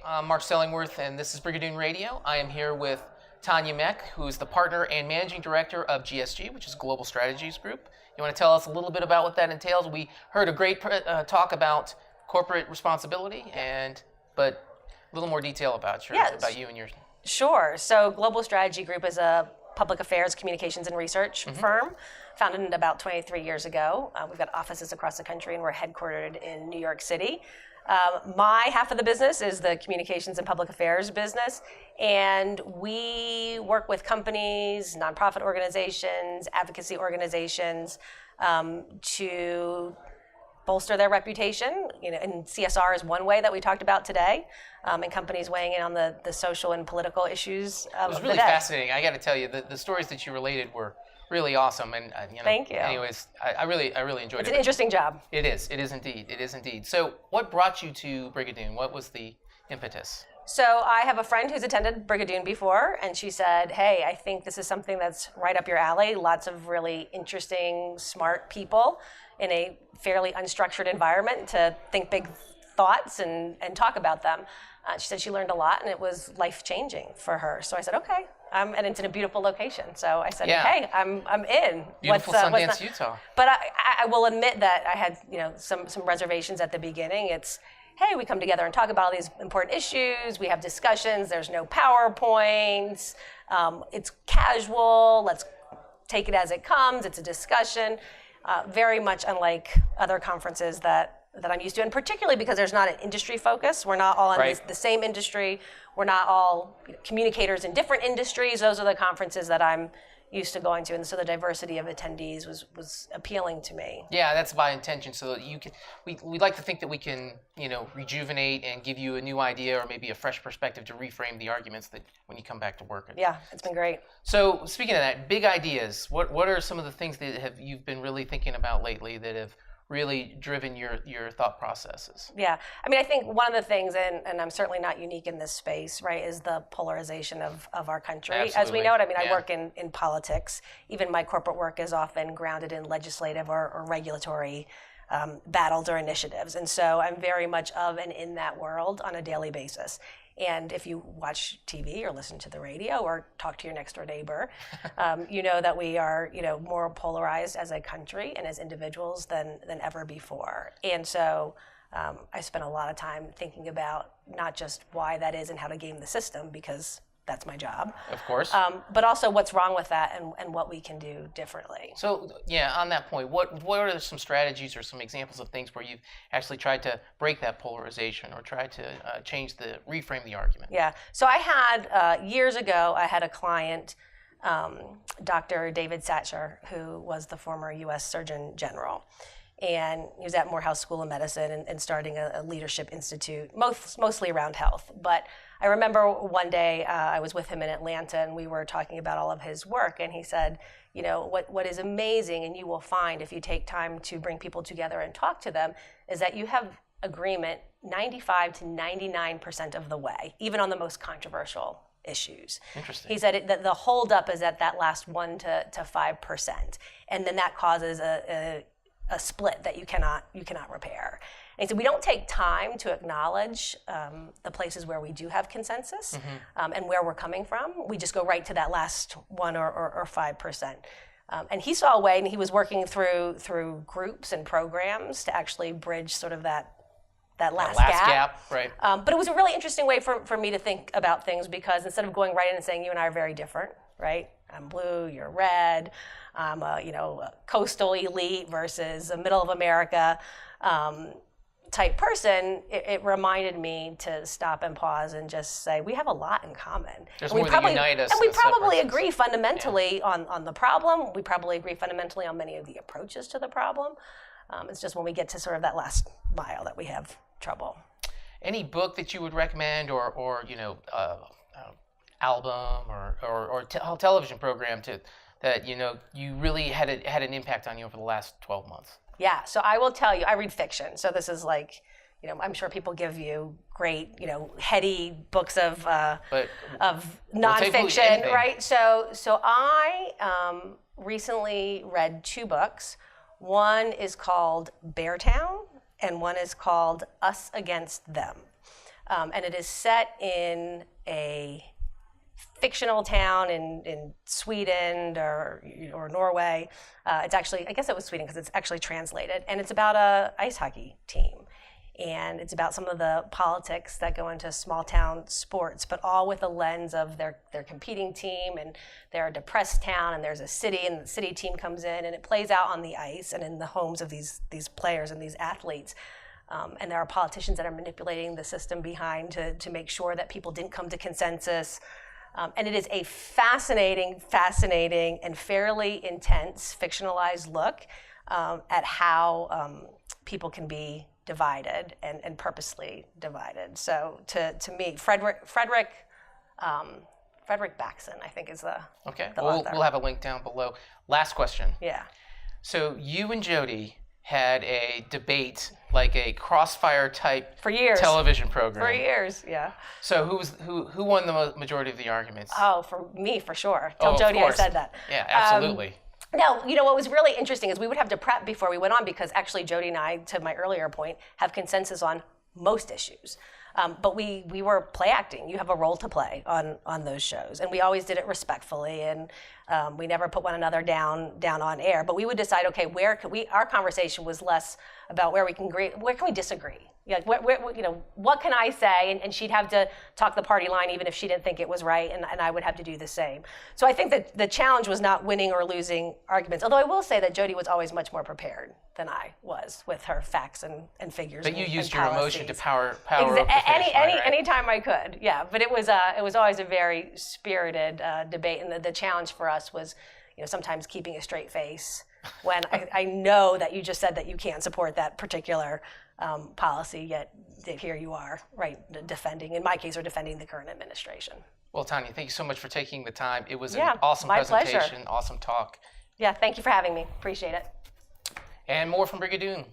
I'm Mark Stellingworth, and this is Brigadoon Radio. I am here with Tonya Meck, who is the partner and managing director of GSG, which is Global Strategies Group. You want to tell us a little bit about what that entails? We heard a great talk about corporate responsibility, but a little more detail about you and yours. Sure. So Global Strategy Group is a public affairs, communications, and research firm founded about 23 years ago. We've got offices across the country, and we're headquartered in New York City. My half of the business is the communications and public affairs business, and we work with companies, nonprofit organizations, advocacy organizations to bolster their reputation. And CSR is one way that we talked about today, and companies weighing in on the social and political issues of the day. It was really fascinating. I got to tell you, the stories that you related were really awesome, and Thank you. Anyways, I really enjoyed it. It's an interesting job. It is indeed. So, what brought you to Brigadoon? What was the impetus? So I have a friend who's attended Brigadoon before, and she said, hey, I think this is something that's right up your alley. Lots of really interesting, smart people in a fairly unstructured environment to think big thoughts and talk about them. She said she learned a lot, and it was life-changing for her. So I said, okay. And it's in a beautiful location. So I said, hey, I'm in. Beautiful Sundance, Utah. But I will admit that I had some reservations at the beginning. It's, hey, we come together and talk about all these important issues. We have discussions. There's no PowerPoints. It's casual. Let's take it as it comes. It's a discussion. Very much unlike other conferences that I'm used to, and particularly because there's not an industry focus. We're not all in the same industry. We're not all communicators in different industries. Those are the conferences that I'm used to going to, and so the diversity of attendees was appealing to me. Yeah, that's by intention, so that you can. We'd like to think that we can, rejuvenate and give you a new idea or maybe a fresh perspective to reframe the arguments that when you come back to work. Yeah, it's been great. So speaking of that, big ideas. What are some of the things that you've been really thinking about lately that have really driven your thought processes? Yeah, I think one of the things, and I'm certainly not unique in this space, right, is the polarization of our country. Absolutely. As we know it, I work in politics. Even my corporate work is often grounded in legislative or regulatory battles or initiatives. And so I'm very much of and in that world on a daily basis. And if you watch TV or listen to the radio or talk to your next door neighbor, you know that we are, more polarized as a country and as individuals than ever before. And so I spent a lot of time thinking about not just why that is and how to game the system, because that's my job. Of course. But also what's wrong with that and what we can do differently. So, yeah, on that point, what are some strategies or some examples of things where you've actually tried to break that polarization or tried to reframe the argument? Yeah. So I had, years ago, I had a client, Dr. David Satcher, who was the former U.S. Surgeon General. And he was at Morehouse School of Medicine and starting a leadership institute, mostly around health. But I remember one day I was with him in Atlanta, and we were talking about all of his work. And he said, what is amazing, and you will find if you take time to bring people together and talk to them, is that you have agreement 95 to 99% of the way, even on the most controversial issues. Interesting. He said that the holdup is at that last 1 to 5%, and then that causes a split that you cannot repair. And so we don't take time to acknowledge the places where we do have consensus and where we're coming from. We just go right to that last 1 or 5%. And he saw a way, and he was working through groups and programs to actually bridge sort of that last gap. Right. But it was a really interesting way for me to think about things, because instead of going right in and saying you and I are very different, right? I'm blue, you're red. I'm a coastal elite versus a middle of America type person. It reminded me to stop and pause and just say we have a lot in common. There's more that unite us. And we probably agree fundamentally on the problem. We probably agree fundamentally on many of the approaches to the problem. It's just when we get to sort of that last mile that we have trouble. Any book that you would recommend, or album or television program that you really had an impact on you over the last 12 months? Yeah, so I will tell you, I read fiction. So this is like, I'm sure people give you great, heady books of nonfiction, right? So I recently read 2 books. One is called Beartown, and one is called Us Against Them. and it is set in a fictional town in Sweden or Norway. It's actually, I guess it was Sweden because it's actually translated, and it's about a ice hockey team. And it's about some of the politics that go into small town sports, but all with a lens of their competing team, and they're a depressed town, and there's a city, and the city team comes in, and it plays out on the ice and in the homes of these players and these athletes. And there are politicians that are manipulating the system behind to make sure that people didn't come to consensus. And it is a fascinating, and fairly intense, fictionalized look at how people can be divided and purposely divided. So to me, Frederick Baxson, I think, is the author. We'll have a link down below. Last question. Yeah. So you and Jody had a debate, like a crossfire type for years television program. For years, yeah. So who won the majority of the arguments? Oh, for me, for sure. Tell Jody I said that. Yeah, absolutely. Now, what was really interesting is we would have to prep before we went on, because actually Jody and I, to my earlier point, have consensus on most issues. But we were play acting. You have a role to play on those shows. And we always did it respectfully, and we never put one another down on air. But we would decide, okay, our conversation was less about where we can agree, where can we disagree? Like, what can I say? And she'd have to talk the party line even if she didn't think it was right, and I would have to do the same. So I think that the challenge was not winning or losing arguments, although I will say that Jody was always much more prepared than I was with her facts and figures. But you and used your emotion to power any time I could, yeah. But it was always a very spirited debate, and the challenge for us was, sometimes keeping a straight face when I know that you just said that you can't support that particular policy, yet here you are, right, defending the current administration. Well, Tanya, thank you so much for taking the time. It was an awesome my presentation, pleasure. Awesome talk. Yeah, thank you for having me. Appreciate it. And more from Brigadoon.